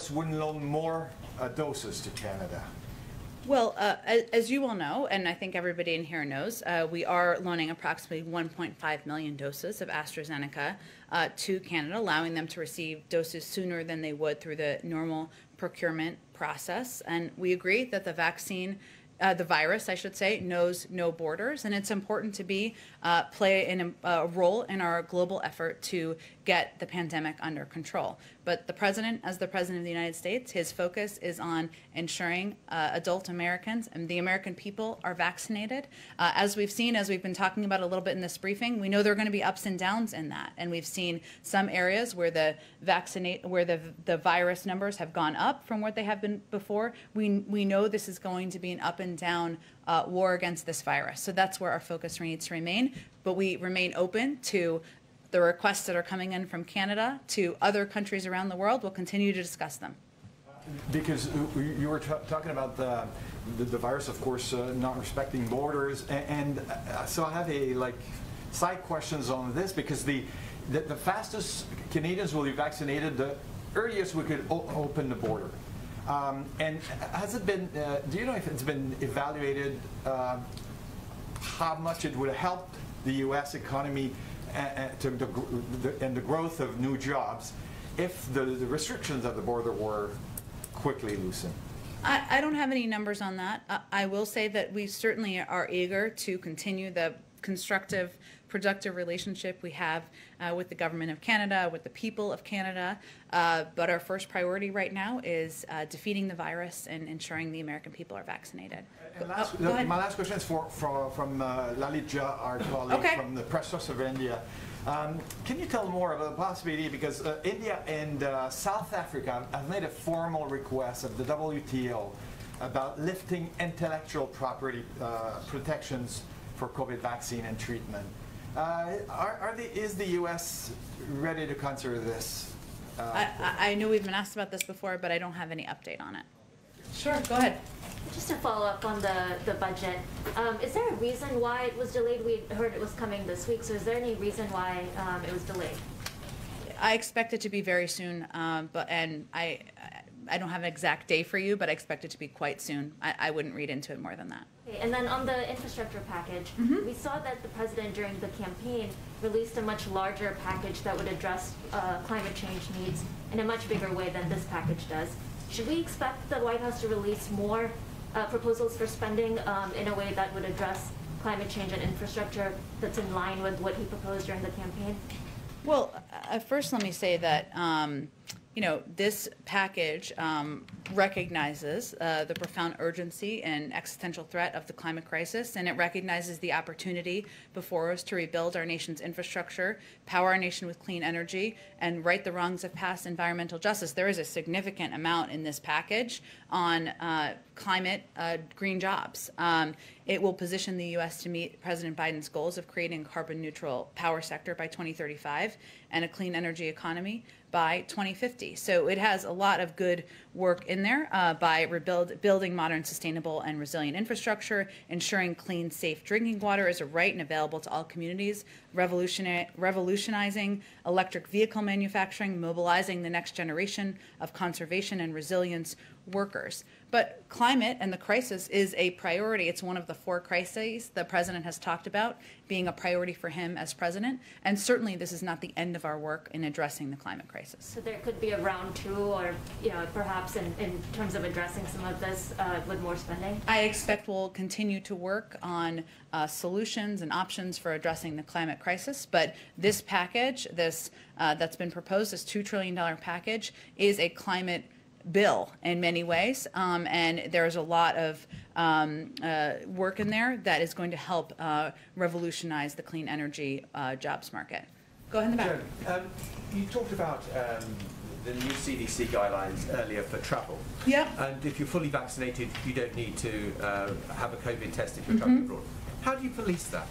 U.S. wouldn't loan more doses to Canada? Well, as you all know, and I think everybody in here knows, we are loaning approximately 1.5 million doses of AstraZeneca to Canada, allowing them to receive doses sooner than they would through the normal procurement process. And we agree that the vaccine, the virus, I should say, knows no borders, and it's important to play a role in our global effort to get the pandemic under control. But the president, as the president of the United States, his focus is on ensuring adult Americans and the American people are vaccinated. As we've seen, as we've been talking about a little bit in this briefing, we know there are going to be ups and downs in that, and we've seen some areas where the virus numbers have gone up from what they have been before. We know this is going to be an up and down war against this virus, so that's where our focus needs to remain. But we remain open to the requests that are coming in from Canada to other countries around the world. We'll continue to discuss them. Because you were talking about the virus, of course, not respecting borders, and so I have side questions on this, because the fastest Canadians will be vaccinated, the earliest we could open the border. And has it been? Do you know if it's been evaluated how much it would help the U.S. economy and the growth of new jobs if the restrictions at the border were quickly loosened? I don't have any numbers on that. I will say that we certainly are eager to continue the constructive, productive relationship we have with the government of Canada, with the people of Canada. But our first priority right now is defeating the virus and ensuring the American people are vaccinated. And my last question is from Lalitja, our colleague from the Press Trust of India. Can you tell more about the possibility, because India and South Africa have made a formal request of the WTO about lifting intellectual property protections for COVID vaccine and treatment. Is the U.S. ready to consider this? I know we've been asked about this before, but I don't have any update on it. Sure, go ahead. Just to follow up on the budget, is there a reason why it was delayed? We heard it was coming this week, so is there any reason why it was delayed? I expect it to be very soon, and I don't have an exact day for you, but I expect it to be quite soon. I wouldn't read into it more than that. Okay, and then on the infrastructure package, we saw that the president during the campaign released a much larger package that would address climate change needs in a much bigger way than this package does. Should we expect the White House to release more proposals for spending in a way that would address climate change and infrastructure that's in line with what he proposed during the campaign? Well, first let me say that this package recognizes the profound urgency and existential threat of the climate crisis, and it recognizes the opportunity before us to rebuild our nation's infrastructure, power our nation with clean energy, and right the wrongs of past environmental justice. There is a significant amount in this package on climate green jobs. It will position the U.S. to meet President Biden's goals of creating a carbon-neutral power sector by 2035 and a clean energy economy by 2050. So it has a lot of good work in there by building modern, sustainable, and resilient infrastructure, ensuring clean, safe drinking water is a right and available to all communities, revolutionizing electric vehicle manufacturing, mobilizing the next generation of conservation and resilience workers. But climate and the crisis is a priority. It's one of the 4 crises the president has talked about being a priority for him as president. And certainly this is not the end of our work in addressing the climate crisis. So there could be a round 2, or perhaps in terms of addressing some of this with more spending? I expect we'll continue to work on solutions and options for addressing the climate crisis. But this package, that's been proposed, this $2 trillion package, is a climate bill in many ways, and there's a lot of work in there that is going to help revolutionize the clean energy jobs market. Go ahead in the back. Joan, you talked about the new CDC guidelines earlier for travel. Yeah. And if you're fully vaccinated, you don't need to have a COVID test if you're traveling abroad. How do you police that?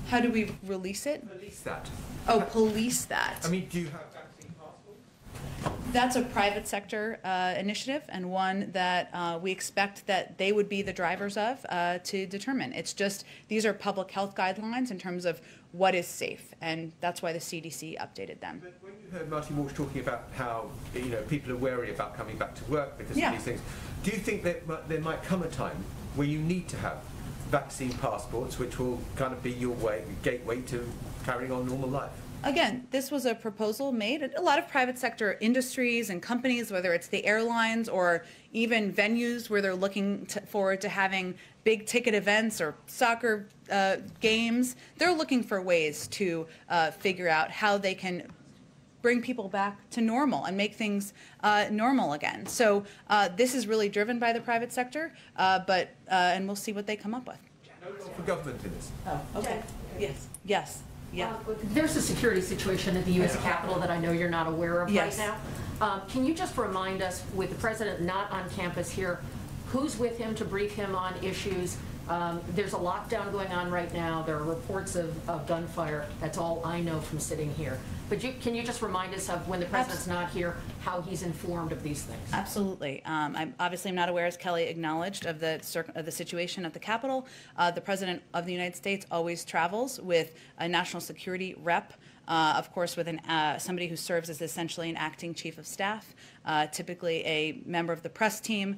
How do we release it? Police that. Oh, police that. I mean, do you have vaccine passports? That's a private sector initiative, and one that we expect that they would be the drivers of to determine. It's just, these are public health guidelines in terms of what is safe, and that's why the CDC updated them. But when you heard Marty Walsh talking about how people are wary about coming back to work because Yeah. of these things, do you think that there might come a time where you need to have vaccine passports, which will kind of be your gateway to carrying on normal life? Again, this was a proposal made at a lot of private sector industries and companies, whether it's the airlines or even venues where they're looking forward to having big ticket events or soccer games. They're looking for ways to figure out how they can bring people back to normal and make things normal again. So this is really driven by the private sector, and we'll see what they come up with. No role for government in this. Oh, okay. Yes. Yes. Yeah. There's a security situation at the U.S. Capitol that I know you're not aware of Yes. right now. Can you just remind us, with the president not on campus here, who's with him to brief him on issues? There's a lockdown going on right now. There are reports of gunfire. That's all I know from sitting here. But can you just remind us of, when the president's not here, how he's informed of these things? Absolutely. I'm obviously not aware, as Kelly acknowledged, of the situation at the Capitol. The President of the United States always travels with a national security rep, of course, with somebody who serves as essentially an acting chief of staff, typically a member of the press team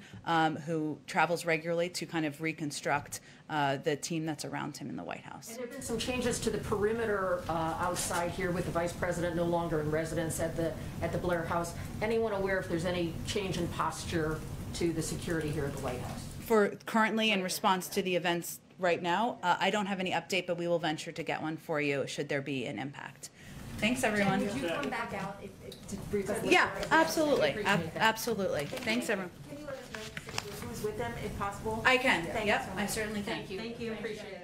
who travels regularly to kind of reconstruct the team that's around him in the White House. And there have been some changes to the perimeter outside here, with the vice president no longer in residence at the Blair House. Anyone aware if there's any change in posture to the security here at the White House? For currently, in response to the events right now, I don't have any update, but we will venture to get one for you should there be an impact. Thanks, everyone. Would you come back out to brief us? Yeah, absolutely. Appreciate that. Absolutely. Thanks, everyone. Can you let us know who's with them, if possible? I can. Thank you Yep, so much. I certainly can. Thank you. Thank you. Appreciate it.